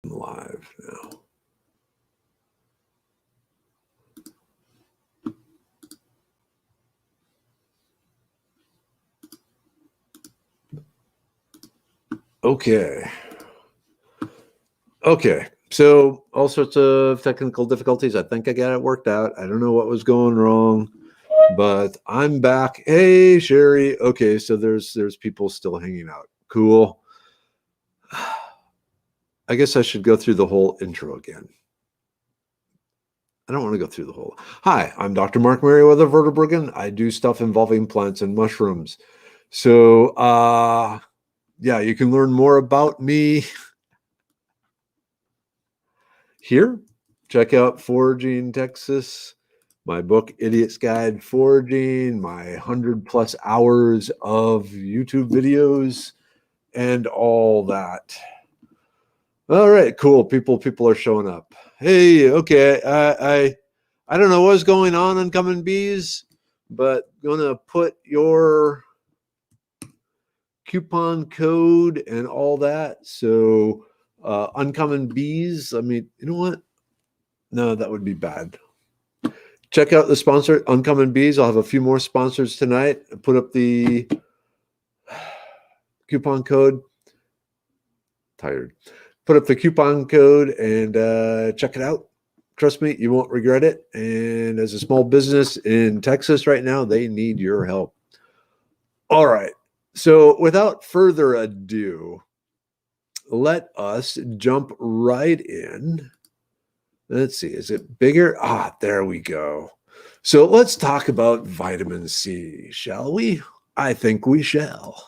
live now. Okay. So all sorts of technical difficulties. I think I got it worked out. I don't know what was going wrong, but I'm back. Hey, Sherry. Okay, so there's people still hanging out. Cool. I guess I should go through the whole intro again. I don't want to go through the whole. Hi, I'm Dr. Mark Merriwether, Vertebragan. I do stuff involving plants and mushrooms. So, yeah, you can learn more about me here. Check out Foraging Texas, my book, Idiot's Guide Foraging, my 100+ hours of YouTube videos, and all that. All right, cool. People are showing up. Hey, okay. I don't know what's going on Uncommon Bees, but gonna put your coupon code and all that. So Uncommon Bees. I mean, you know what? No, that would be bad. Check out the sponsor, Uncommon Bees. I'll have a few more sponsors tonight. Put up the coupon code. Tired. Put up the coupon code and check it out. Trust me, you won't regret it. And as a small business in Texas right now, they need your help. All right. So without further ado, let us jump right in. Let's see. Is it bigger? Ah, there we go. So let's talk about vitamin C, shall we? I think we shall.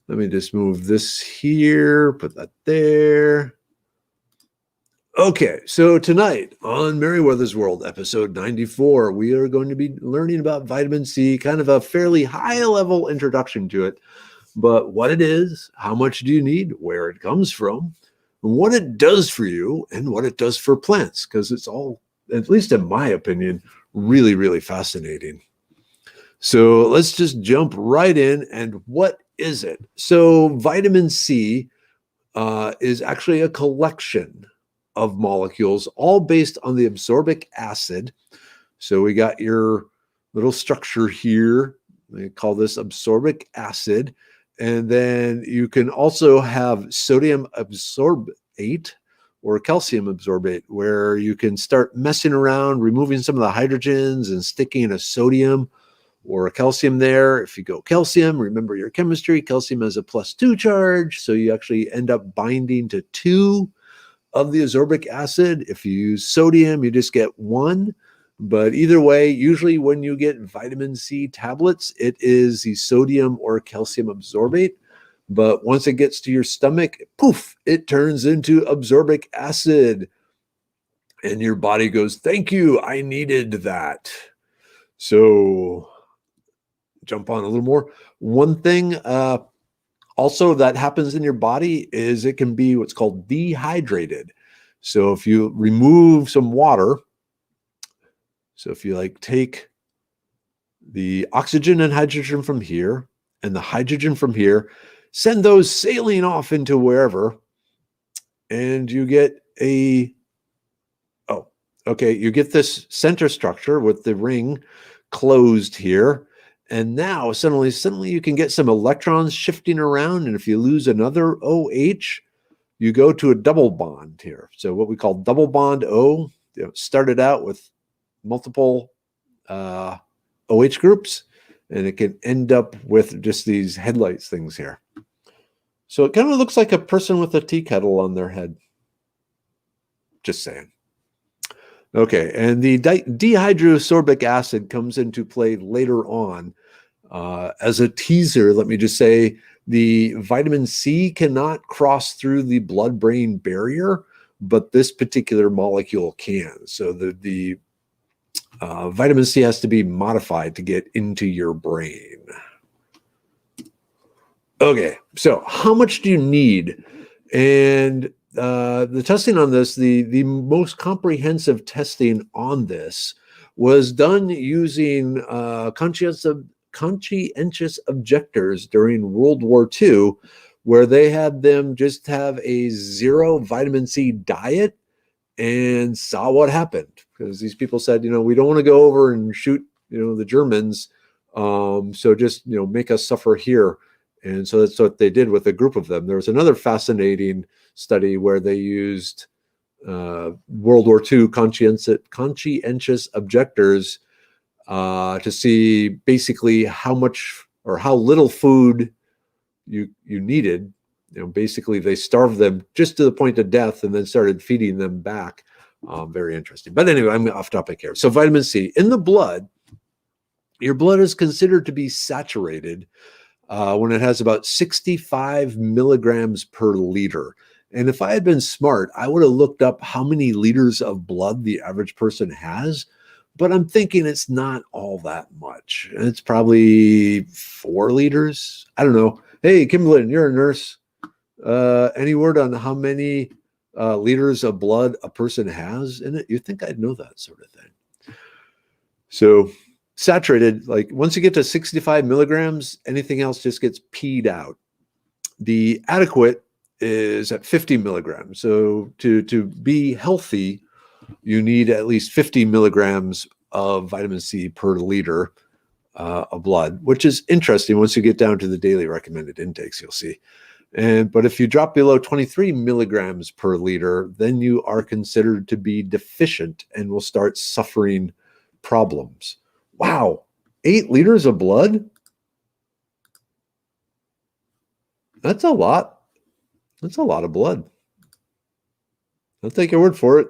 Let me just move this here, put that there. Okay, so tonight on Merriweather's World, episode 94, we are going to be learning about vitamin C, kind of a fairly high-level introduction to it, but what it is, how much do you need, where it comes from, what it does for you, and what it does for plants, because it's all, at least in my opinion, really, really fascinating. So let's just jump right in. And what is it? So vitamin C is actually a collection of molecules, all based on the ascorbic acid. So we got your little structure here. They call this ascorbic acid. And then you can also have sodium absorbate or calcium absorbate, where you can start messing around, removing some of the hydrogens and sticking a sodium or a calcium there. If you go calcium, remember your chemistry, calcium has a +2 charge, so you actually end up binding to 2 of the ascorbic acid. If you use sodium, you just get 1. But either way, usually when you get vitamin C tablets, it is the sodium or calcium absorbate. But once it gets to your stomach, poof, it turns into ascorbic acid. And your body goes, thank you, I needed that. So jump on a little more. One thing also that happens in your body is it can be what's called dehydrated. So if you remove some water, so if you like take the oxygen and hydrogen from here and the hydrogen from here, send those sailing off into wherever, and you get a, oh, okay, you get this center structure with the ring closed here. And now suddenly you can get some electrons shifting around. And if you lose another OH, you go to a double bond here. So what we call double bond O, started out with multiple OH groups, and it can end up with just these headlights things here. So it kind of looks like a person with a tea kettle on their head. Just saying. Okay, and the dehydroascorbic acid comes into play later on. As a teaser, let me just say the vitamin C cannot cross through the blood-brain barrier, but this particular molecule can. So the vitamin C has to be modified to get into your brain. Okay, so how much do you need? And the testing on this, the most comprehensive testing on this was done using conscientious objectors during World War II, where they had them just have a 0 vitamin C diet and saw what happened. Because these people said, we don't want to go over and shoot, the Germans. So just, make us suffer here. And so that's what they did with a group of them. There was another fascinating study where they used World War II conscientious objectors to see basically how much or how little food you needed. Basically they starved them just to the point of death and then started feeding them back. Very interesting. But anyway, I'm off topic here. So vitamin C in the blood, your blood is considered to be saturated when it has about 65 milligrams per liter. And if I had been smart, I would have looked up how many liters of blood the average person has. But I'm thinking it's not all that much. It's probably 4 liters. I don't know. Hey, Kimberlyn, you're a nurse. Any word on how many liters of blood a person has in it? You'd think I'd know that sort of thing. So saturated, like once you get to 65 milligrams, anything else just gets peed out. The adequate is at 50 milligrams. So to be healthy, you need at least 50 milligrams of vitamin C per liter of blood, which is interesting. Once you get down to the daily recommended intakes, you'll see. But if you drop below 23 milligrams per liter, then you are considered to be deficient and will start suffering problems. Wow, 8 liters of blood? That's a lot. That's a lot of blood. I'll take your word for it.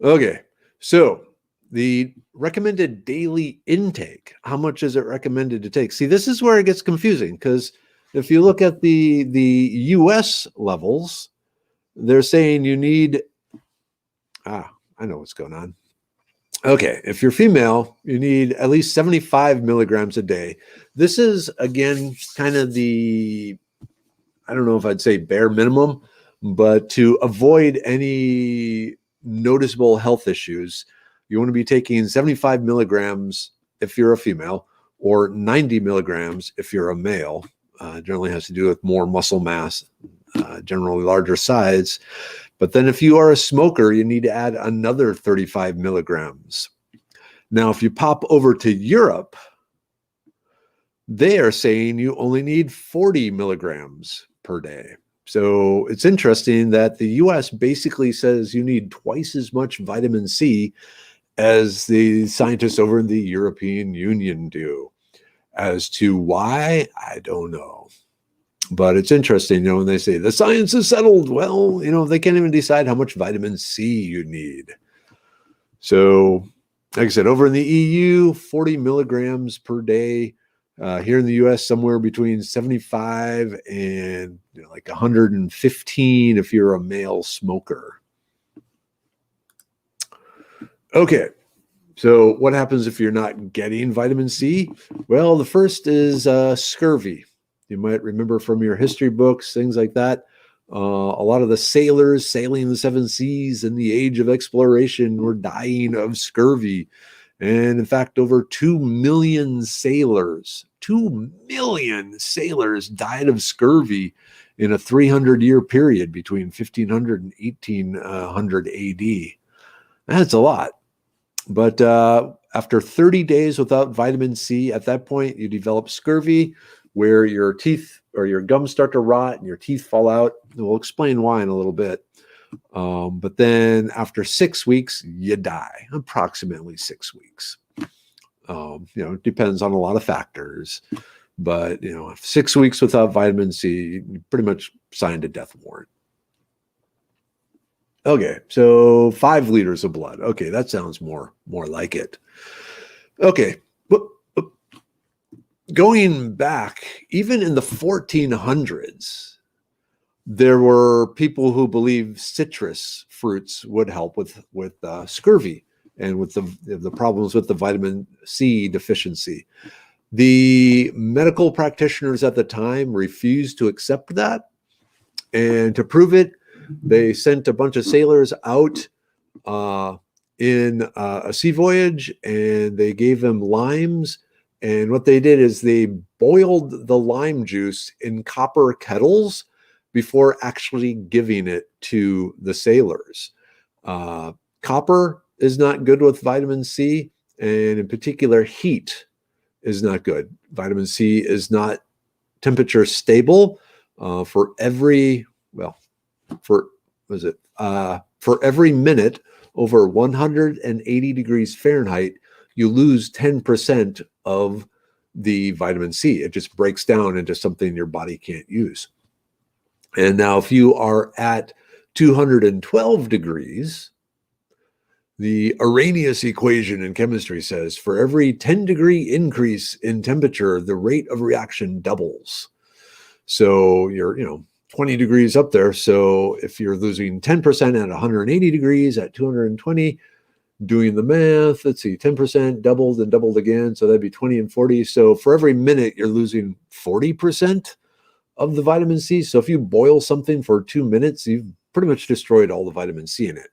Okay, so the recommended daily intake, how much is it recommended to take? See, this is where it gets confusing, because if you look at the US levels, they're saying you need, I know what's going on. Okay, if you're female, you need at least 75 milligrams a day. This is, again, kind of the, I don't know if I'd say bare minimum, but to avoid any noticeable health issues, you want to be taking 75 milligrams if you're a female, or 90 milligrams if you're a male. Generally has to do with more muscle mass, generally larger size. But then if you are a smoker, you need to add another 35 milligrams. Now, if you pop over to Europe, they are saying you only need 40 milligrams per day. So it's interesting that the US basically says you need twice as much vitamin C as the scientists over in the European Union do. As to why, I don't know. But it's interesting, when they say the science is settled. Well, they can't even decide how much vitamin C you need. So, like I said, over in the EU, 40 milligrams per day. Here in the US, somewhere between 75 and like 115 if you're a male smoker. Okay, so what happens if you're not getting vitamin C? Well, the first is scurvy. You might remember from your history books, things like that. A lot of the sailors sailing the 7 seas in the age of exploration were dying of scurvy. And in fact, over 2 million sailors, 2 million sailors died of scurvy in a 300-year period between 1500 and 1800 AD. That's a lot. But after 30 days without vitamin C, at that point, you develop scurvy, where your teeth or your gums start to rot and your teeth fall out. We'll explain why in a little bit. But then after 6 weeks, you die, approximately 6 weeks. It depends on a lot of factors. But, 6 weeks without vitamin C, you pretty much signed a death warrant. Okay, so 5 liters of blood. Okay, that sounds more like it. Okay, going back, even in the 1400s, there were people who believed citrus fruits would help with scurvy and with the problems with the vitamin C deficiency. The medical practitioners at the time refused to accept that, and to prove it, they sent a bunch of sailors out in a sea voyage, and they gave them limes And what they did is they boiled the lime juice in copper kettles before actually giving it to the sailors. Copper is not good with vitamin C, and in particular, heat is not good. Vitamin C is not temperature stable. For every minute over 180 degrees Fahrenheit, you lose 10% of the vitamin C. It just breaks down into something your body can't use. And now if you are at 212 degrees, the Arrhenius equation in chemistry says for every 10-degree increase in temperature, the rate of reaction doubles. So you're, 20 degrees up there. So if you're losing 10% at 180 degrees at 220, doing the math, let's see, 10% doubled and doubled again. So that'd be 20 and 40. So for every minute, you're losing 40% of the vitamin C. So if you boil something for 2 minutes, you've pretty much destroyed all the vitamin C in it.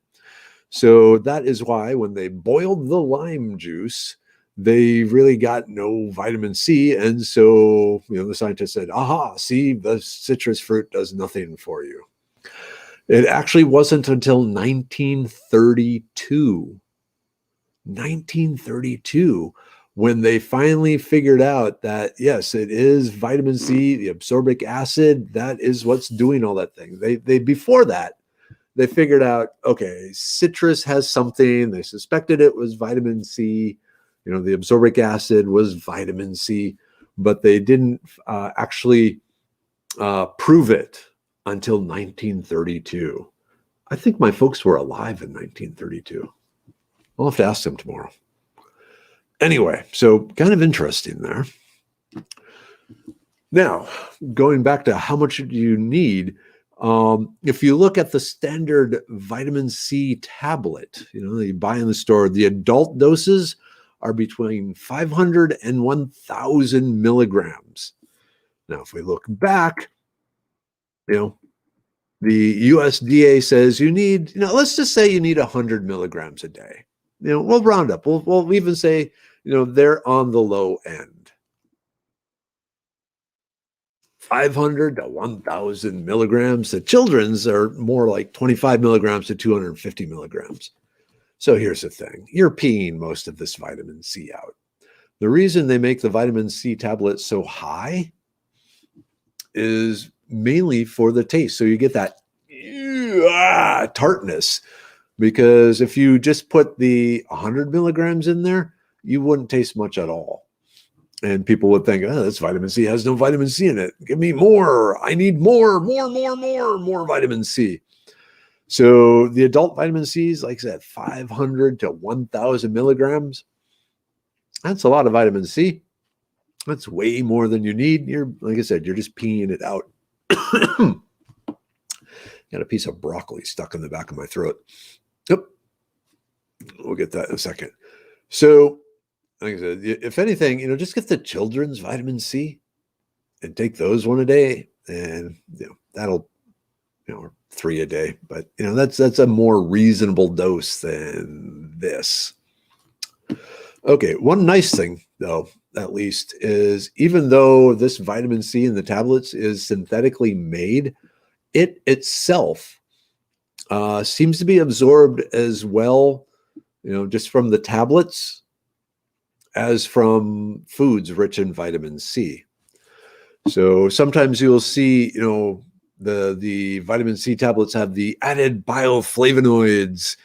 So that is why when they boiled the lime juice, they really got no vitamin C. And so, the scientists said, aha, see, the citrus fruit does nothing for you. It actually wasn't until 1932, when they finally figured out that, yes, it is vitamin C, the ascorbic acid, that is what's doing all that thing. They before that, they figured out, okay, citrus has something. They suspected it was vitamin C. The ascorbic acid was vitamin C, but they didn't actually prove it until 1932. I think my folks were alive in 1932. I'll have to ask them tomorrow. Anyway, so kind of interesting there. Now, going back to how much do you need, if you look at the standard vitamin C tablet, you buy in the store, the adult doses are between 500 and 1,000 milligrams. Now, if we look back, the USDA says you need, let's just say you need 100 milligrams a day. We'll round up. We'll even say, they're on the low end. 500 to 1,000 milligrams. The children's are more like 25 milligrams to 250 milligrams. So here's the thing. You're peeing most of this vitamin C out. The reason they make the vitamin C tablets so high is mainly for the taste. So you get that tartness. Because if you just put the 100 milligrams in there, you wouldn't taste much at all. And people would think, oh, this vitamin C has no vitamin C in it. Give me more. I need more vitamin C. So the adult vitamin C's, like I said, 500 to 1,000 milligrams. That's a lot of vitamin C. That's way more than you need. Like I said, you're just peeing it out. Got a piece of broccoli stuck in the back of my throat. Yep. We'll get that in a second. So, like I said, if anything, just get the children's vitamin C and take those one a day, and that'll, or 3 a day. But that's a more reasonable dose than this. Okay, one nice thing though, at least, is even though this vitamin C in the tablets is synthetically made, it itself seems to be absorbed as well, just from the tablets as from foods rich in vitamin C. So sometimes you'll see, the vitamin C tablets have the added bioflavonoids,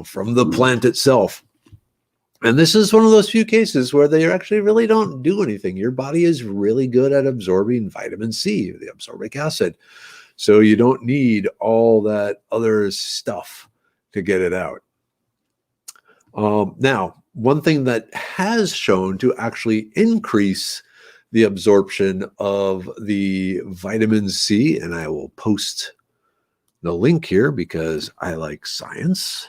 from the plant itself. And this is one of those few cases where they actually really don't do anything. Your body is really good at absorbing vitamin C, the ascorbic acid. So you don't need all that other stuff to get it out. Now, one thing that has shown to actually increase the absorption of the vitamin C, and I will post the link here because I like science.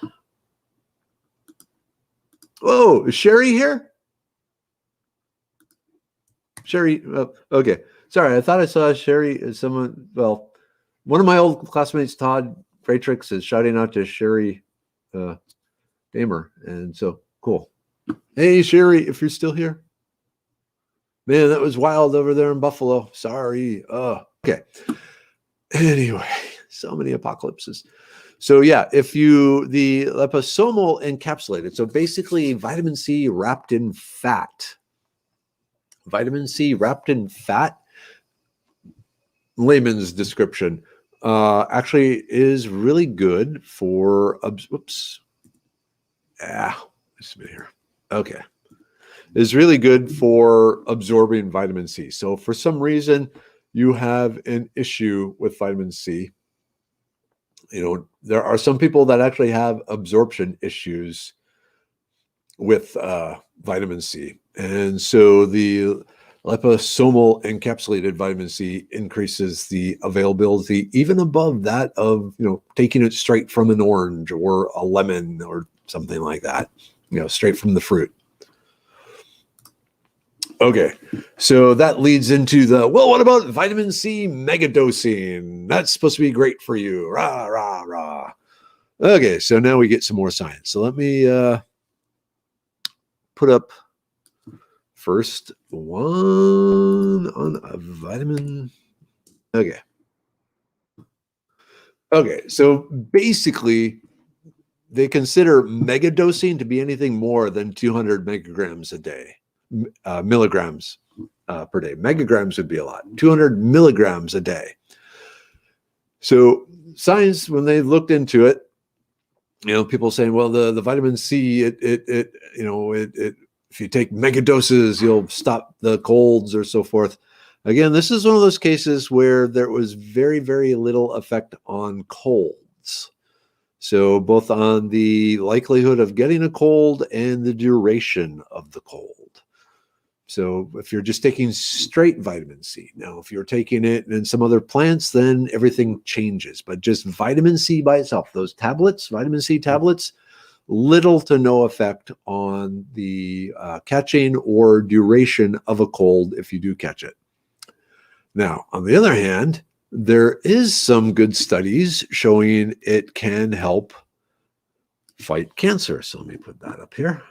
Whoa, is Sherry here? Sherry, okay. Sorry, I thought I saw Sherry as someone, well, one of my old classmates, Todd Fratrix, is shouting out to Sherry Damer. And so, cool. Hey, Sherry, if you're still here. Man, that was wild over there in Buffalo. Sorry. Okay. Anyway, so many apocalypses. So yeah, the liposomal encapsulated, so basically vitamin C wrapped in fat. Vitamin C wrapped in fat, layman's description, actually is really good for, whoops. Just a minute here. Okay. Is really good for absorbing vitamin C. So if for some reason you have an issue with vitamin C, there are some people that actually have absorption issues with vitamin C. And so the liposomal encapsulated vitamin C increases the availability even above that of, taking it straight from an orange or a lemon or something like that, straight from the fruit. Okay, so that leads into what about vitamin C megadosing? That's supposed to be great for you. Rah, rah, rah. Okay, so now we get some more science. So let me put up first one on a vitamin. Okay. Okay, so basically, they consider megadosing to be anything more than 200 megagrams a day. Milligrams per day. Megagrams would be a lot. 200 milligrams a day. So science, when they looked into it, people saying, well, the vitamin C, if you take mega doses, you'll stop the colds or so forth. Again, this is one of those cases where there was very, very little effect on colds. So both on the likelihood of getting a cold and the duration of the cold. So if you're just taking straight vitamin C, now if you're taking it in some other plants, then everything changes. But just vitamin C by itself, those tablets, vitamin C tablets, little to no effect on the catching or duration of a cold if you do catch it. Now, on the other hand, there is some good studies showing it can help fight cancer. So let me put that up here.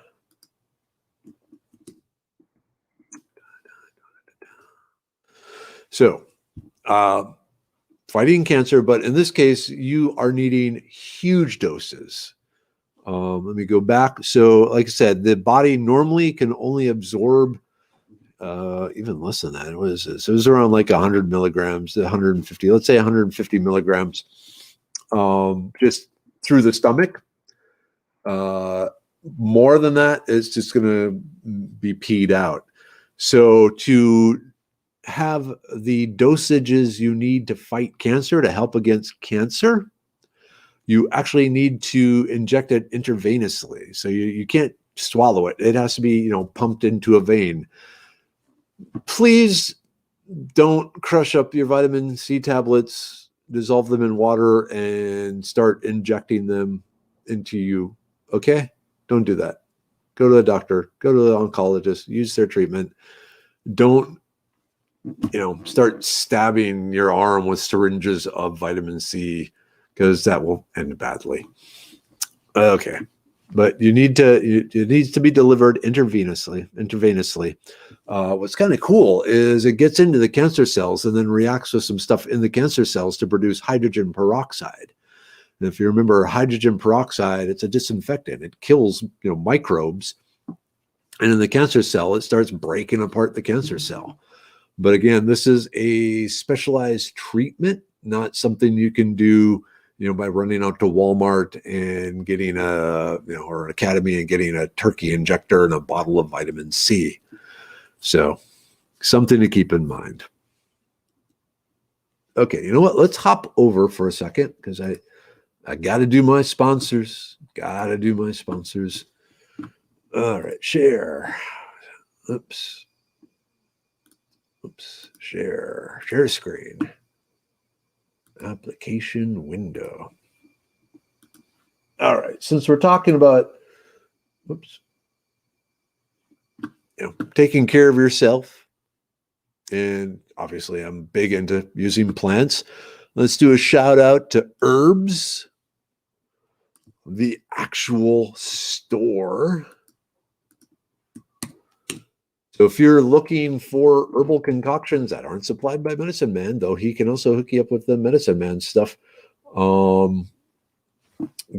So, fighting cancer, but in this case, you are needing huge doses. Let me go back. So, like I said, the body normally can only absorb even less than that. What is this? It was around like 100 milligrams, 150, let's say 150 milligrams, just through the stomach. More than that, it's just going to be peed out. So to have the dosages you need to fight cancer, to help against cancer, you actually need to inject it intravenously. So you can't swallow it. It has to be, pumped into a vein. Please don't crush up your vitamin C tablets, dissolve them in water, and start injecting them into you. Okay? Don't do that. Go to the doctor, go to the oncologist, use their treatment. Don't start stabbing your arm with syringes of vitamin C, because that will end badly. Okay. But it needs to be delivered intravenously. What's kind of cool is it gets into the cancer cells and then reacts with some stuff in the cancer cells to produce hydrogen peroxide. And if you remember, hydrogen peroxide, it's a disinfectant. It kills, microbes. And in the cancer cell, it starts breaking apart the cancer cell. But again, this is a specialized treatment, not something you can do, by running out to Walmart and getting or Academy and getting a turkey injector and a bottle of vitamin C. So something to keep in mind. Okay, you know what? Let's hop over for a second, because I got to do my sponsors. All right, share. Oops. Share screen. Application window. All right, since we're talking about, taking care of yourself, and obviously I'm big into using plants, let's do a shout out to Herbs, the actual store. So if you're looking for herbal concoctions that aren't supplied by Medicine Man, though he can also hook you up with the Medicine Man stuff,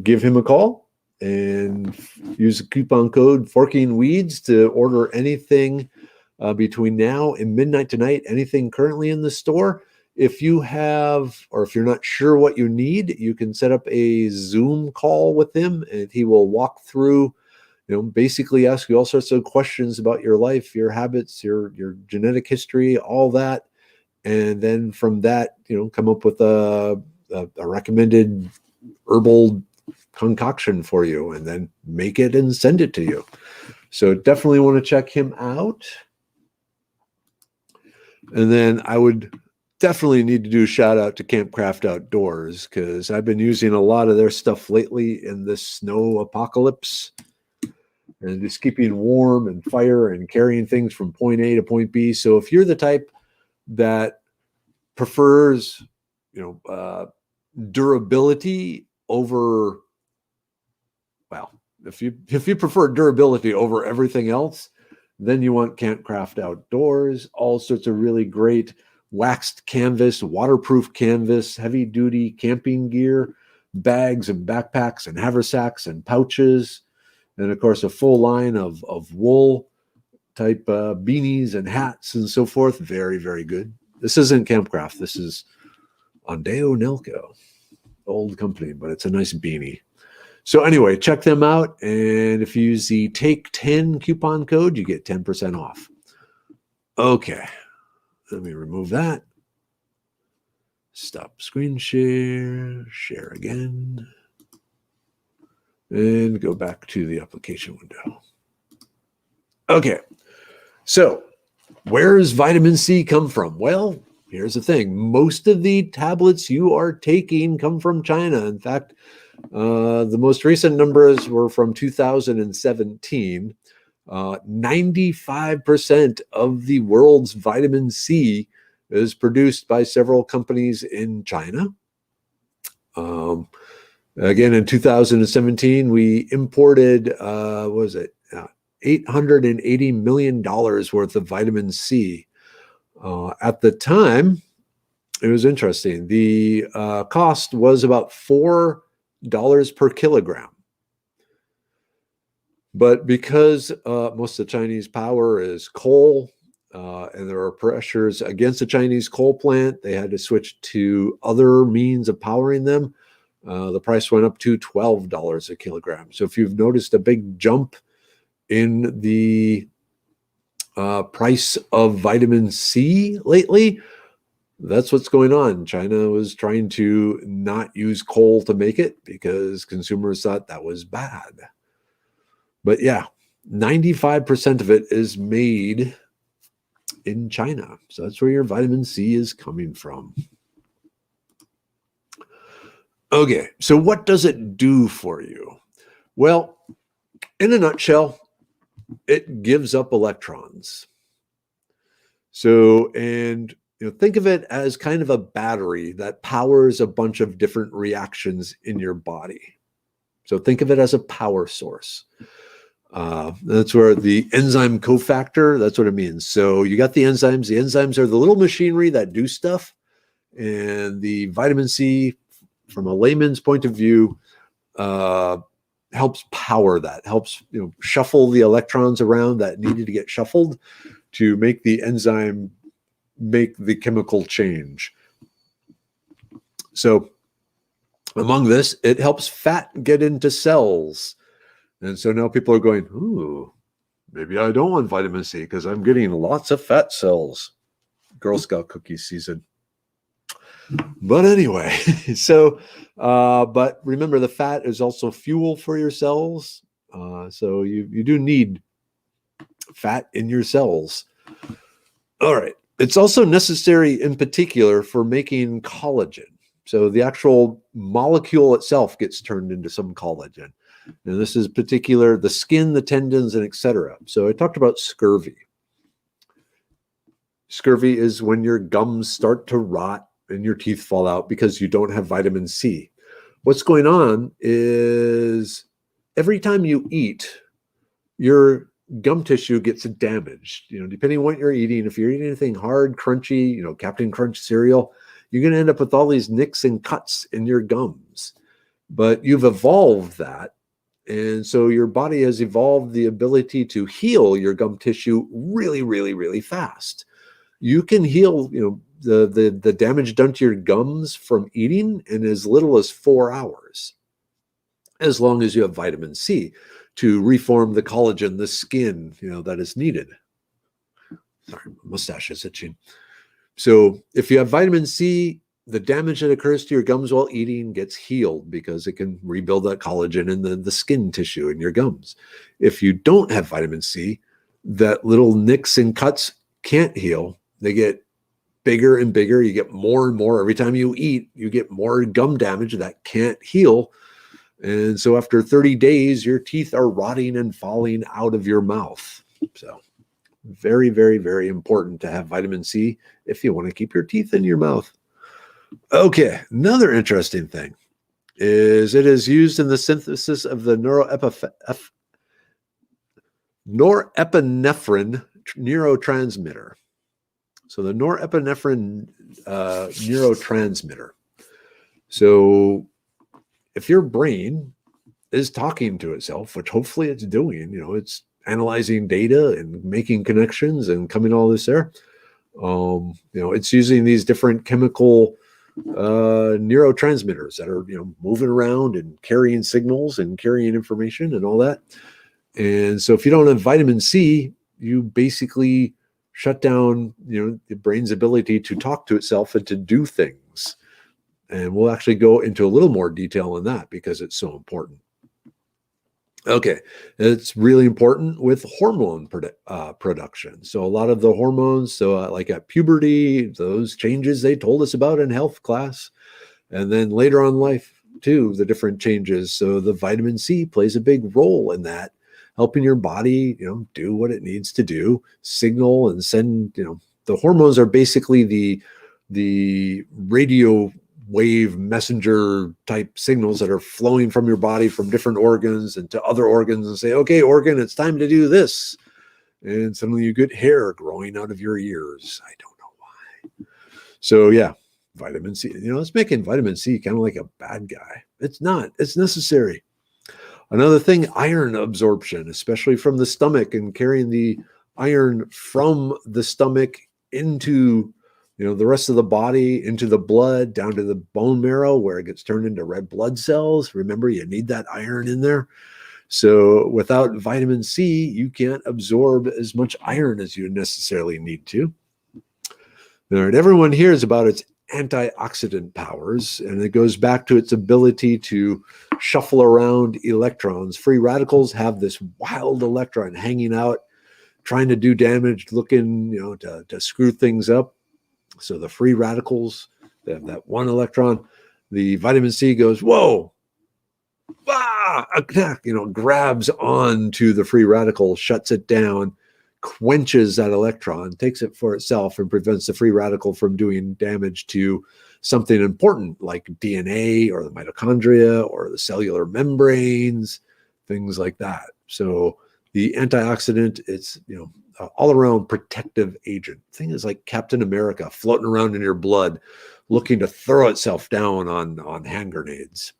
give him a call and use the coupon code Forking Weeds to order anything between now and midnight tonight, anything currently in the store. If you have, or if you're not sure what you need, you can set up a Zoom call with him and he will walk through, basically ask you all sorts of questions about your life, your habits, your genetic history, all that. And then from that, come up with a recommended herbal concoction for you and then make it and send it to you. So definitely want to check him out. And then I would definitely need to do a shout out to Campcraft Outdoors because I've been using a lot of their stuff lately in this snow apocalypse and just keeping warm and fire and carrying things from point A to point B. So if you're the type that prefers, durability over, if you prefer durability over everything else, then you want Campcraft Outdoors. All sorts of really great waxed canvas, waterproof canvas, heavy duty camping gear, bags and backpacks and haversacks and pouches, and of course a full line of wool type beanies and hats and so forth. Very, very good. This isn't Campcraft. This is Ondeo Nelco, old company, but it's a nice beanie. So anyway, check them out. And if you use the Take 10 coupon code, you get 10% off. Okay. Let me remove that. Stop screen share. Share again. And go back to the application window. Okay. So where does vitamin C come from? Well, here's the thing. Most of the tablets you are taking come from China. In fact, the most recent numbers were from 2017. 95% of the world's vitamin C is produced by several companies in China. Again, in 2017, we imported, $880 million worth of vitamin C. At the time, it was interesting. The cost was about $4 per kilogram. But because most of the Chinese power is coal, and there are pressures against the Chinese coal plant, they had to switch to other means of powering them. The price went up to $12 a kilogram. So if you've noticed a big jump in the price of vitamin C lately, that's what's going on. China was trying to not use coal to make it because consumers thought that was bad. But yeah, 95% of it is made in China. So that's where your vitamin C is coming from. Okay, so what does it do for you? Well, in a nutshell, it gives up electrons. So, and think of it as kind of a battery that powers a bunch of different reactions in your body. So think of it as a power source. That's where the enzyme cofactor, that's what it means. So you got the enzymes. The enzymes are the little machinery that do stuff. And the vitamin C, from a layman's point of view, helps power that, helps shuffle the electrons around that needed to get shuffled to make the enzyme make the chemical change. So among this, it helps fat get into cells. And so now people are going, ooh, maybe I don't want vitamin C because I'm getting lots of fat cells. Girl Scout cookie season. But anyway, so, but remember, the fat is also fuel for your cells. So you do need fat in your cells. All right. It's also necessary in particular for making collagen. So the actual molecule itself gets turned into some collagen. And this is particular, the skin, the tendons, and etc. So I talked about scurvy. Scurvy is when your gums start to rot and your teeth fall out because you don't have vitamin C. What's going on is every time you eat, you're gum tissue gets damaged. Depending on what you're eating, if you're eating anything hard, crunchy, Captain Crunch cereal, you're going to end up with all these nicks and cuts in your gums. But you've evolved that. And so your body has evolved the ability to heal your gum tissue really, really, really fast. You can heal, the damage done to your gums from eating in as little as 4 hours, as long as you have vitamin C to reform the collagen, the skin, that is needed. Sorry, my mustache is itching. So if you have vitamin C, the damage that occurs to your gums while eating gets healed because it can rebuild that collagen in the skin tissue in your gums. If you don't have vitamin C, that little nicks and cuts can't heal. They get bigger and bigger. You get more and more. Every time you eat, you get more gum damage that can't heal. And so after 30 days, your teeth are rotting and falling out of your mouth. So very, very, very important to have vitamin C if you want to keep your teeth in your mouth. Okay, another interesting thing is it is used in the synthesis of the norepinephrine neurotransmitter. So the norepinephrine neurotransmitter. So if your brain is talking to itself, which hopefully it's doing, it's analyzing data and making connections and coming all this there. It's using these different chemical neurotransmitters that are, moving around and carrying signals and carrying information and all that. And so if you don't have vitamin C, you basically shut down, the brain's ability to talk to itself and to do things. And we'll actually go into a little more detail on that because it's so important. Okay, it's really important with hormone production. So a lot of the hormones, like at puberty, those changes they told us about in health class, and then later on in life too, the different changes. So the vitamin C plays a big role in that, helping your body, do what it needs to do, signal and send, the hormones are basically the radio wave messenger type signals that are flowing from your body from different organs and to other organs and say, okay, organ, it's time to do this. And suddenly you get hair growing out of your ears. I don't know why. So yeah, vitamin C, it's making vitamin C kind of like a bad guy. It's not, it's necessary. Another thing, iron absorption, especially from the stomach and carrying the iron from the stomach into the rest of the body, into the blood, down to the bone marrow where it gets turned into red blood cells. Remember, you need that iron in there. So without vitamin C, you can't absorb as much iron as you necessarily need to. All right, everyone hears about its antioxidant powers, and it goes back to its ability to shuffle around electrons. Free radicals have this wild electron hanging out, trying to do damage, looking, to screw things up. So the free radicals, they have that one electron. The vitamin C goes, whoa, attack, grabs onto the free radical, shuts it down, quenches that electron, takes it for itself, and prevents the free radical from doing damage to something important like DNA or the mitochondria or the cellular membranes, things like that. So the antioxidant, it's, all-around protective agent. Thing is like Captain America floating around in your blood, looking to throw itself down on hand grenades.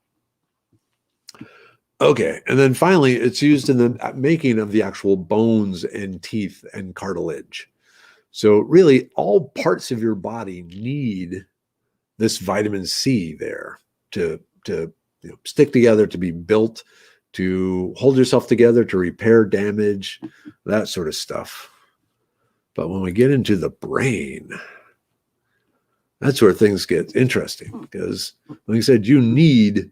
Okay, and then finally, it's used in the making of the actual bones and teeth and cartilage. So really, all parts of your body need this vitamin C there to stick together, to be built, to hold yourself together, to repair damage, that sort of stuff. But when we get into the brain, that's where things get interesting because, like I said, you need...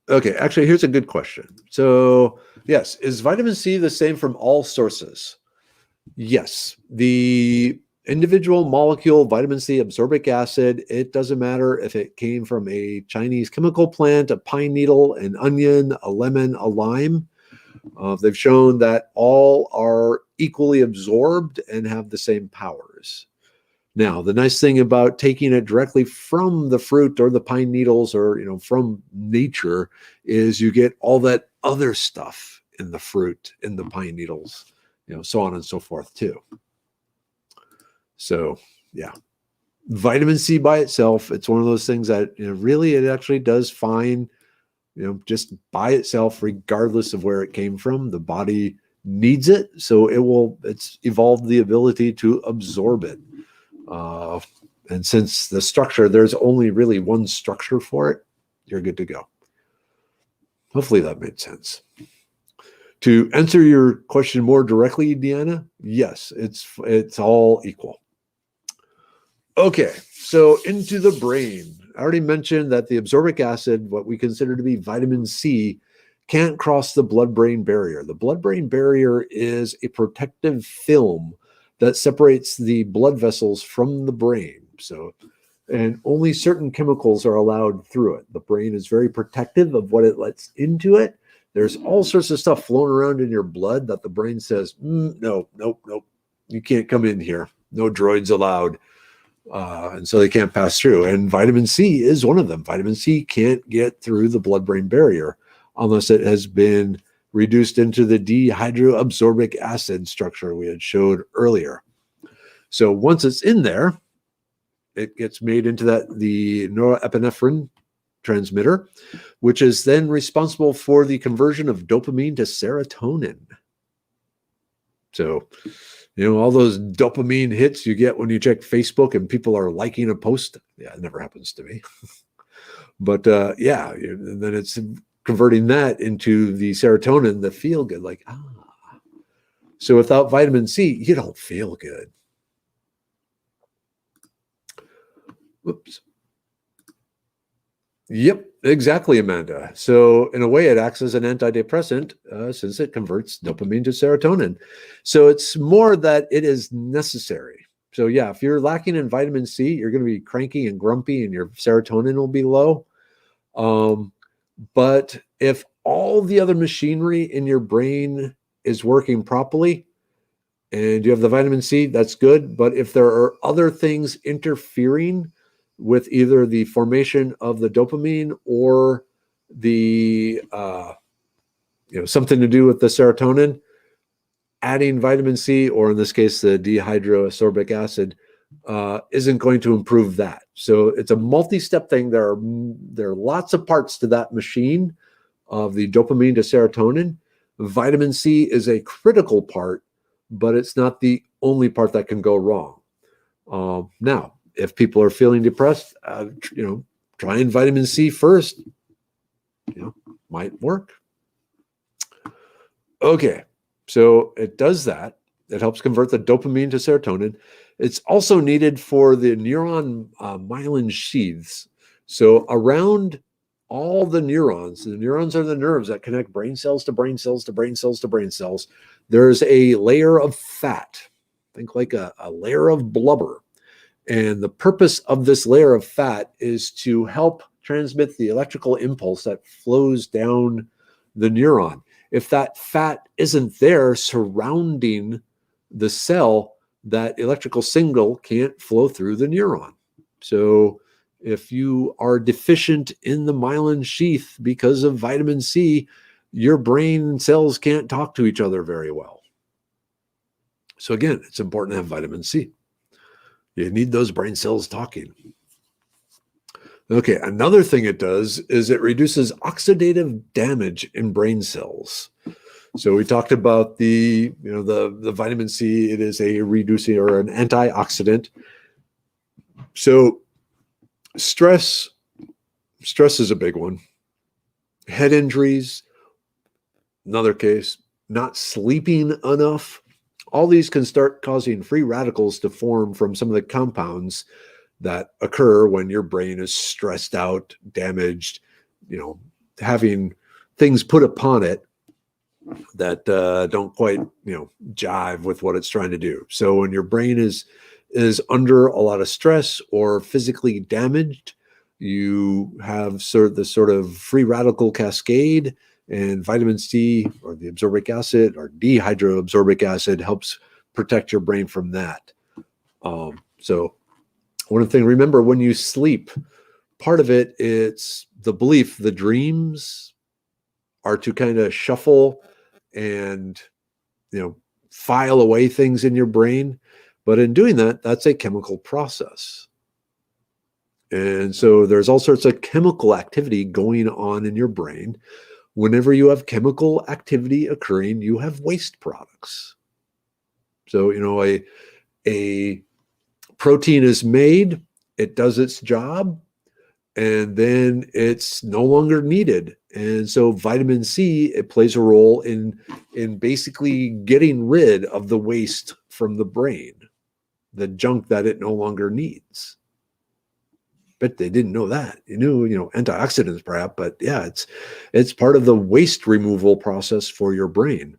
Okay, actually, here's a good question. So, yes, is vitamin C the same from all sources? Yes. The individual molecule, vitamin C, ascorbic acid, it doesn't matter if it came from a Chinese chemical plant, a pine needle, an onion, a lemon, a lime. They've shown that all are equally absorbed and have the same powers. Now, the nice thing about taking it directly from the fruit or the pine needles or, from nature is you get all that other stuff in the fruit, in the pine needles, so on and so forth too. So, yeah. Vitamin C by itself, it's one of those things that, really it actually does fine, just by itself, regardless of where it came from. The body needs it, so it's evolved the ability to absorb it. And since the structure, there's only really one structure for it, you're good to go. Hopefully that made sense. To answer your question more directly, Deanna, yes, it's all equal. Okay, so into the brain. I already mentioned that the absorbic acid, what we consider to be vitamin C, can't cross the blood-brain barrier. The blood-brain barrier is a protective film that separates the blood vessels from the brain. And only certain chemicals are allowed through it. The brain is very protective of what it lets into it. There's all sorts of stuff floating around in your blood that the brain says, no, nope, you can't come in here. No droids allowed. And so they can't pass through. And vitamin C is one of them. Vitamin C can't get through the blood-brain barrier unless it has been reduced into the dehydroabsorbic acid structure we had showed earlier. So once it's in there, it gets made into the norepinephrine transmitter, which is then responsible for the conversion of dopamine to serotonin. So, all those dopamine hits you get when you check Facebook and people are liking a post. Yeah, it never happens to me. But and then it's converting that into the serotonin, the feel good, So without vitamin C, you don't feel good. Whoops. Yep, exactly, Amanda. So in a way, it acts as an antidepressant since it converts dopamine to serotonin. So it's more that it is necessary. So yeah, if you're lacking in vitamin C, you're going to be cranky and grumpy and your serotonin will be low. But if all the other machinery in your brain is working properly and you have the vitamin C, that's good. But if there are other things interfering with either the formation of the dopamine or the, something to do with the serotonin, adding vitamin C, or in this case, the dehydroascorbic acid, isn't going to improve that. So it's a multi-step thing. There are lots of parts to that machine of the dopamine to serotonin. Vitamin C is a critical part, but it's not the only part that can go wrong. Now, if people are feeling depressed, trying vitamin C first, might work. Okay, so it does that. It helps convert the dopamine to serotonin. It's also needed for the neuron myelin sheaths. So around all the neurons are the nerves that connect brain cells to brain cells to brain cells to brain cells. There's a layer of fat. Think like a layer of blubber. And the purpose of this layer of fat is to help transmit the electrical impulse that flows down the neuron. If that fat isn't there surrounding the cell, that electrical signal can't flow through the neuron. So if you are deficient in the myelin sheath because of vitamin C, your brain cells can't talk to each other very well. So again, it's important to have vitamin C. You need those brain cells talking. Okay, another thing it does is it reduces oxidative damage in brain cells. So we talked about the vitamin C. It is a reducing or an antioxidant. So stress is a big one. Head injuries, another case. Not sleeping enough. All these can start causing free radicals to form from some of the compounds that occur when your brain is stressed out, damaged, having things put upon it that don't quite, jive with what it's trying to do. So when your brain is under a lot of stress or physically damaged, you have this sort of free radical cascade. And vitamin C or the absorbic acid or dehydroabsorbic acid helps protect your brain from that. So One thing, remember when you sleep, part of it, it's the belief, the dreams are to kind of shuffle and, file away things in your brain. But in doing that, that's a chemical process. And so there's all sorts of chemical activity going on in your brain. Whenever you have chemical activity occurring, you have waste products. So, a protein is made, it does its job, and then it's no longer needed. And so vitamin C, it plays a role in basically getting rid of the waste from the brain, the junk that it no longer needs. But they didn't know that. You knew, antioxidants perhaps, but yeah, it's part of the waste removal process for your brain.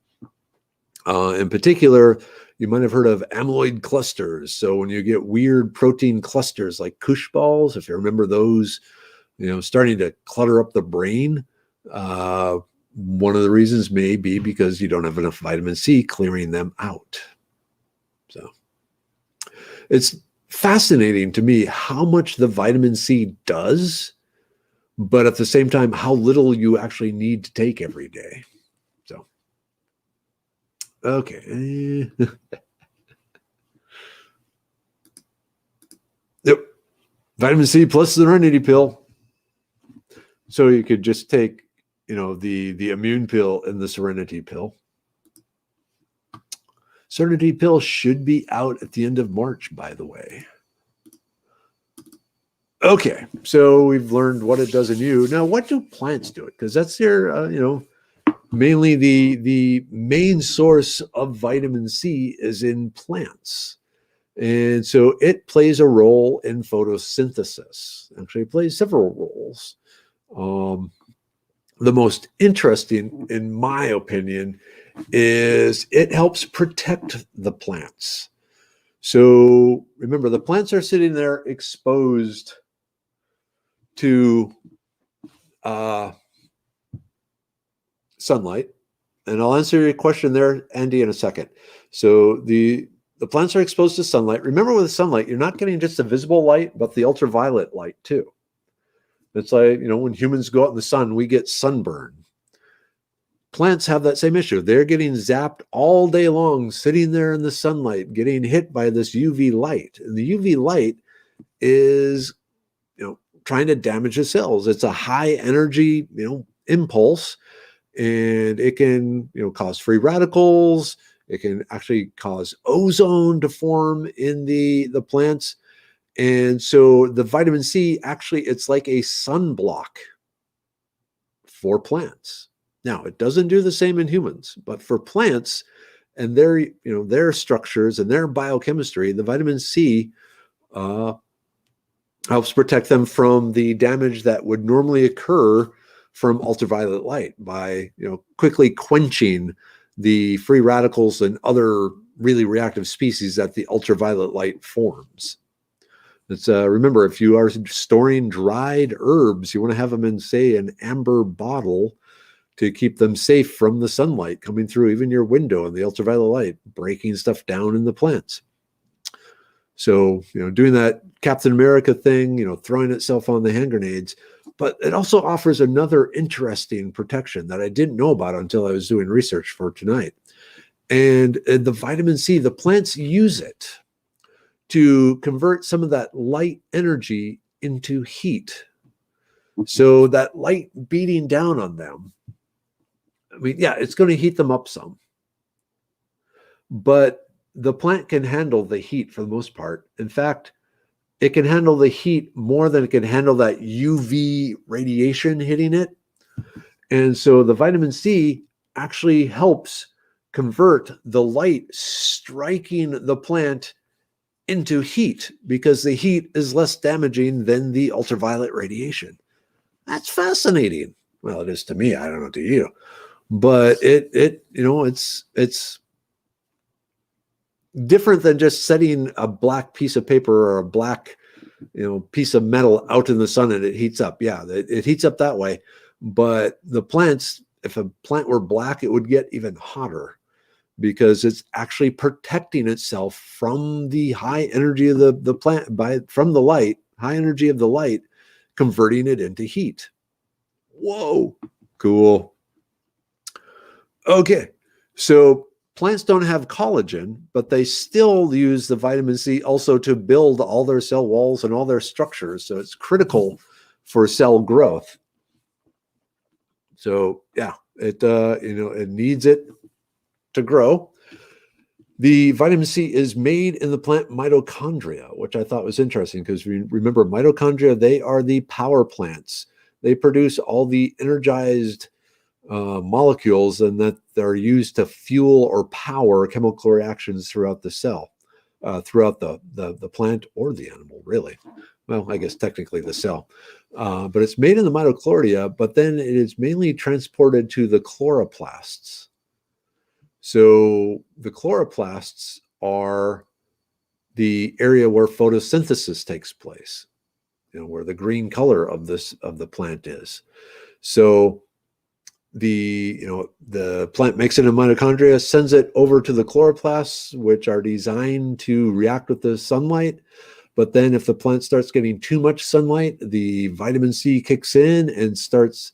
In particular, you might have heard of amyloid clusters. So when you get weird protein clusters like Kush balls, if you remember those, starting to clutter up the brain, one of the reasons may be because you don't have enough vitamin C clearing them out. So it's fascinating to me how much the vitamin C does, but at the same time, how little you actually need to take every day. So, okay. Yep. Vitamin C plus the Serenity pill. So you could just take, the immune pill and the Serenity pill. Serenity pill should be out at the end of March, by the way. Okay, so we've learned what it does in you. Now, what do plants do it? Because that's their, mainly the main source of vitamin C is in plants. And so it plays a role in photosynthesis. Actually, it plays several roles. The most interesting, in my opinion, is it helps protect the plants. So remember, the plants are sitting there exposed to sunlight. And I'll answer your question there, Andy, in a second. So the plants are exposed to sunlight. Remember, with sunlight, you're not getting just the visible light, but the ultraviolet light too. It's like, when humans go out in the sun, we get sunburn. Plants have that same issue. They're getting zapped all day long, sitting there in the sunlight, getting hit by this UV light. And the UV light is, trying to damage the cells. It's a high energy, impulse, and it can, cause free radicals. It can actually cause ozone to form in the plants. And so the vitamin C, actually, it's like a sunblock for plants. Now, it doesn't do the same in humans, but for plants and their structures and their biochemistry, the vitamin C helps protect them from the damage that would normally occur from ultraviolet light by, quickly quenching the free radicals and other really reactive species that the ultraviolet light forms. It's remember, if you are storing dried herbs, you want to have them in, say, an amber bottle to keep them safe from the sunlight coming through even your window and the ultraviolet light, breaking stuff down in the plants. So, doing that Captain America thing, throwing itself on the hand grenades, but it also offers another interesting protection that I didn't know about until I was doing research for tonight. And the vitamin C, the plants use it to convert some of that light energy into heat. So that light beating down on them, it's going to heat them up some. But the plant can handle the heat for the most part. In fact, it can handle the heat more than it can handle that UV radiation hitting it. And so the vitamin C actually helps convert the light striking the plant into heat, because the heat is less damaging than the ultraviolet radiation. That's fascinating. Well, it is to me. I don't know to you, but it's different than just setting a black piece of paper or a black, piece of metal out in the sun and it heats up. Yeah, it heats up that way. But the plants, if a plant were black, it would get even hotter. because it's actually protecting itself from the high energy of the plant from the light, high energy of the light, converting it into heat. Whoa, cool. Okay, so plants don't have collagen, but they still use the vitamin C also to build all their cell walls and all their structures. So it's critical for cell growth. So yeah, it it needs it to grow. The vitamin C is made in the plant mitochondria, which I thought was interesting because remember mitochondria, they are the power plants. They produce all the energized molecules and that they're used to fuel or power chemical reactions throughout the cell, throughout the plant or the animal, really. Well, I guess technically the cell. But it's made in the mitochondria, but then it is mainly transported to the chloroplasts. So the chloroplasts are the area where photosynthesis takes place, where the green color of the plant is. So the plant makes it in mitochondria, sends it over to the chloroplasts, which are designed to react with the sunlight. But then if the plant starts getting too much sunlight, the vitamin C kicks in and starts,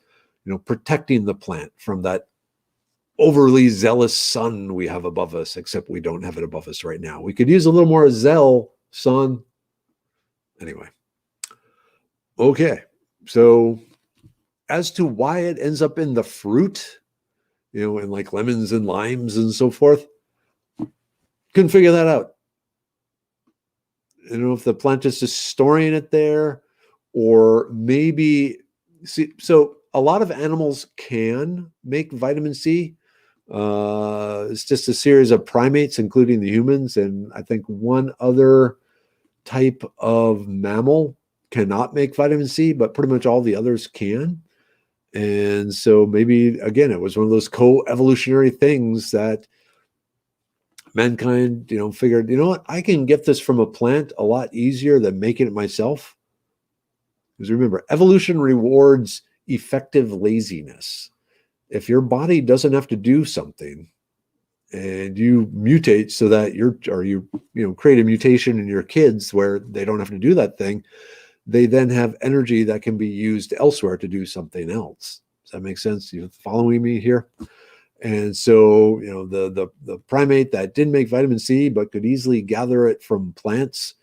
protecting the plant from that overly zealous sun we have above us, except we don't have it above us right now. We could use a little more zeal, sun. Anyway. Okay. So as to why it ends up in the fruit, in like lemons and limes and so forth, couldn't figure that out. If the plant is just storing it there, or maybe, so a lot of animals can make vitamin C. It's just a series of primates, including the humans, and I think one other type of mammal cannot make vitamin C, but pretty much all the others can. And so maybe, again, it was one of those co-evolutionary things that mankind, figured, what, I can get this from a plant a lot easier than making it myself. Because remember, evolution rewards effective laziness. If your body doesn't have to do something and you mutate so that you create a mutation in your kids where they don't have to do that thing, they then have energy that can be used elsewhere to do something else. Does that make sense? You following me here? And so, the primate that didn't make vitamin C but could easily gather it from plants,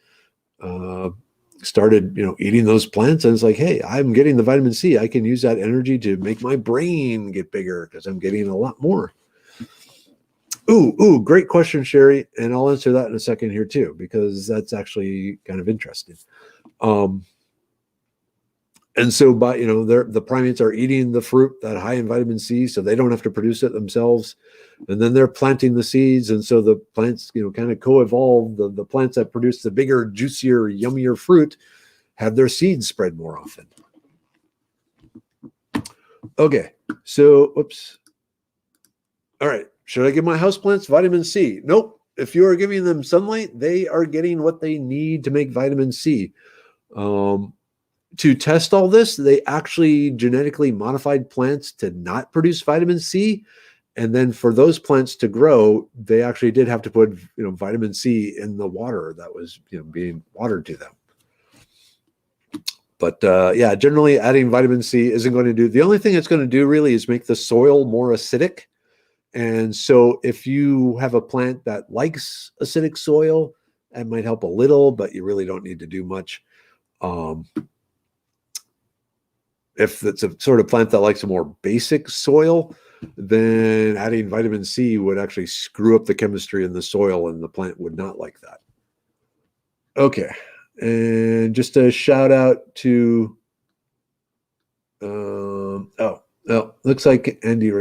started, eating those plants, and it's like, hey, I'm getting the vitamin C. I can use that energy to make my brain get bigger because I'm getting a lot more. Ooh, great question, Sherry. And I'll answer that in a second here too, because that's actually kind of interesting. And so the primates are eating the fruit that high in vitamin C, so they don't have to produce it themselves. And then they're planting the seeds. And so the plants, kind of co-evolve. The plants that produce the bigger, juicier, yummier fruit have their seeds spread more often. Okay, so, oops. All right, should I give my houseplants vitamin C? Nope. If you are giving them sunlight, they are getting what they need to make vitamin C. To test all this, they actually genetically modified plants to not produce vitamin C. And then for those plants to grow, they actually did have to put, vitamin C in the water that was, being watered to them. But yeah, generally adding vitamin C isn't going to do, the only thing it's going to do really is make the soil more acidic. And so if you have a plant that likes acidic soil, that might help a little, but you really don't need to do much. If it's a sort of plant that likes a more basic soil, then adding vitamin C would actually screw up the chemistry in the soil, and the plant would not like that. Okay. And just a shout out to, looks like Andy.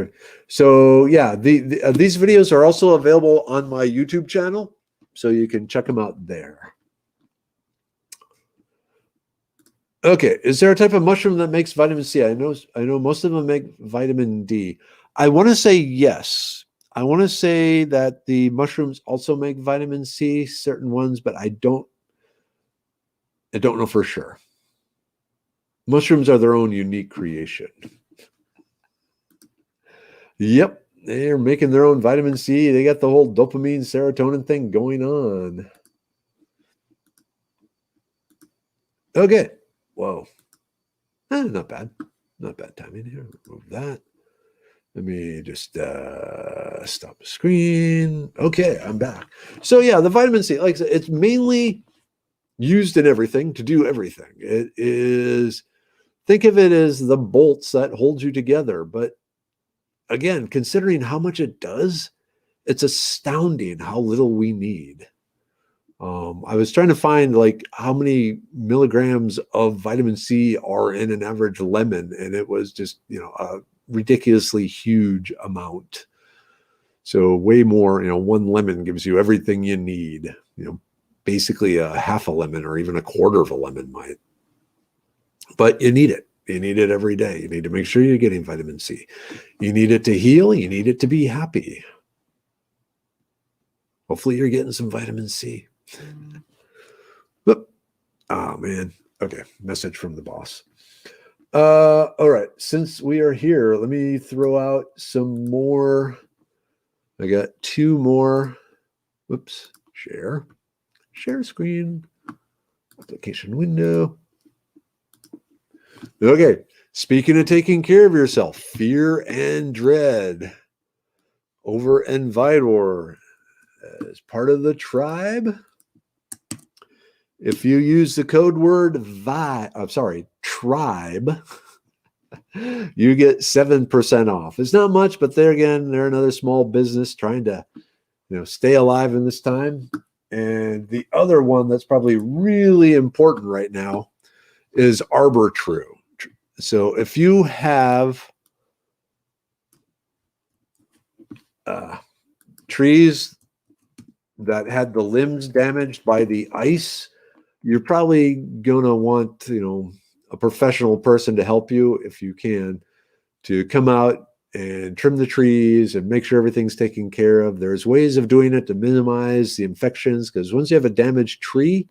So yeah, these videos are also available on my YouTube channel, so you can check them out there. Okay, is there a type of mushroom that makes vitamin C? I know most of them make vitamin D. I want to say yes. I want to say that the mushrooms also make vitamin C, certain ones, but I don't know for sure. Mushrooms are their own unique creation. Yep, They're making their own vitamin C. They got the whole dopamine, serotonin thing going on. Okay. Whoa. Not bad. Not bad timing here. Remove that. Let me just stop the screen. Okay, I'm back. So yeah, the vitamin C, like I said, it's mainly used in everything to do everything. It is, think of it as the bolts that hold you together. But again, considering how much it does, it's astounding how little we need. I was trying to find like how many milligrams of vitamin C are in an average lemon, and it was just, a ridiculously huge amount. So way more, one lemon gives you everything you need, basically a half a lemon or even a quarter of a lemon might. But you need it. You need it every day. You need to make sure you're getting vitamin C. You need it to heal. You need it to be happy. Hopefully you're getting some vitamin C. Oh, man. Okay. Message from the boss. All right. Since we are here, let me throw out some more. I got two more. Whoops. Share screen. Application window. Okay. Speaking of taking care of yourself, fear and dread. Over in Vidor, as part of the tribe, if you use the code word tribe, you get 7% off. It's not much, but they're another small business trying to, stay alive in this time. And the other one that's probably really important right now is Arbor True. So if you have trees that had the limbs damaged by the ice, you're probably going to want, a professional person to help you, if you can, to come out and trim the trees and make sure everything's taken care of. There's ways of doing it to minimize the infections, because once you have a damaged tree,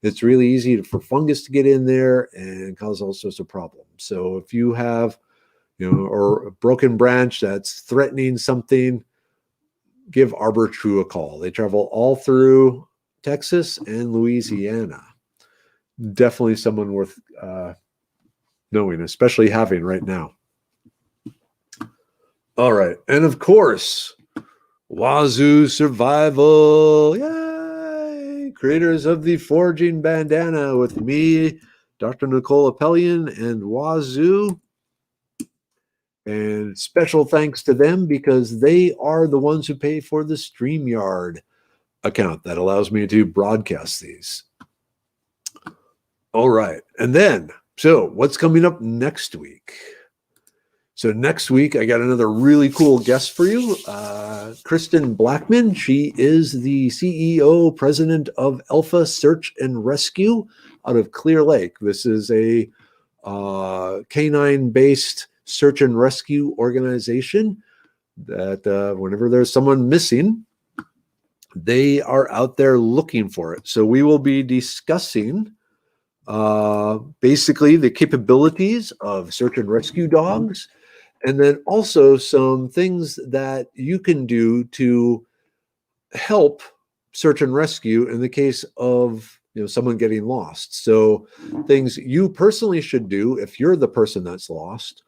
it's really easy for fungus to get in there and cause all sorts of problems. So if you have, or a broken branch that's threatening something, give Arbor True a call. They travel all through Texas and Louisiana. Definitely someone worth knowing, especially having right now. All right. And of course, Wazoo Survival. Yay! Creators of the Foraging Bandana with me, Dr. Nicole Appelian, and Wazoo. And special thanks to them, because they are the ones who pay for the StreamYard account that allows me to broadcast these. All right. And then, so what's coming up next week? So next week, I got another really cool guest for you. Kristen Blackman. She is the CEO, president of Alpha Search and Rescue out of Clear Lake. This is a canine-based search and rescue organization that whenever there's someone missing, they are out there looking for it. So we will be discussing basically the capabilities of search and rescue dogs, and then also some things that you can do to help search and rescue in the case of someone getting lost. So things you personally should do if you're the person that's lost,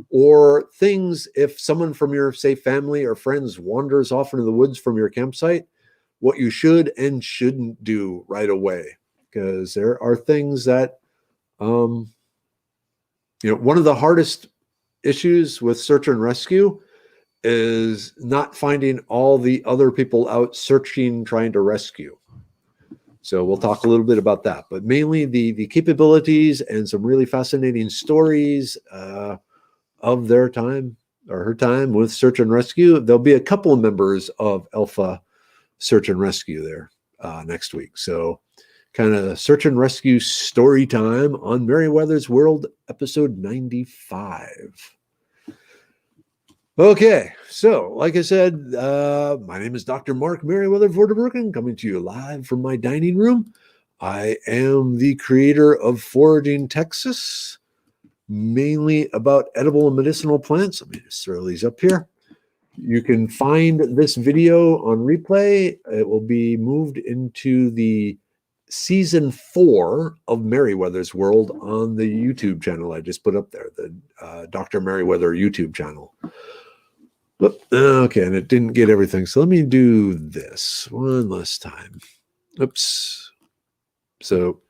or things if someone from your, say, family or friends wanders off into the woods from your campsite, what you should and shouldn't do right away. Because there are things that, one of the hardest issues with search and rescue is not finding all the other people out searching, trying to rescue. So we'll talk a little bit about that, but mainly the capabilities and some really fascinating stories of their time or her time with search and rescue. There'll be a couple of members of Alpha Search and Rescue there next week. So kind of search and rescue story time on Merriwether's World, episode 95. Okay, so like I said, my name is Dr. Mark Merriwether Vorderbrücken, coming to you live from my dining room. I am the creator of Foraging Texas, mainly about edible and medicinal plants. Let me just throw these up here. You can find this video on replay. It will be moved into the season 4 of Merriweather's World on the YouTube channel I just put up there, the Dr. Merriweather YouTube channel. Okay, and it didn't get everything. So let me do this one last time. Oops. So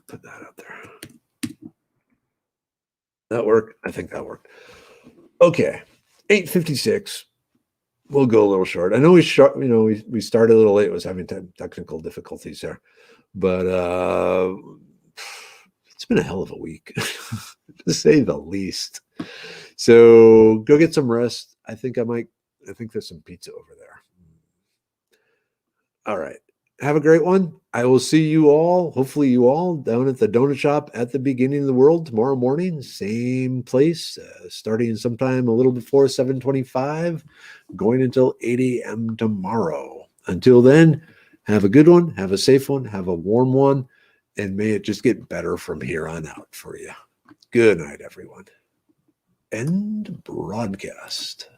put that out there. That worked? I think that worked. Okay, 8:56. We'll go a little short. I know we started a little late. It was having technical difficulties there, but it's been a hell of a week, to say the least. So go get some rest. I think there's some pizza over there. All right. Have a great one. I will see you all, hopefully you all, down at the donut shop at the beginning of the world tomorrow morning. Same place, starting sometime a little before 7:25, going until 8 a.m. tomorrow. Until then, have a good one, have a safe one, have a warm one, and may it just get better from here on out for you. Good night, everyone. End broadcast.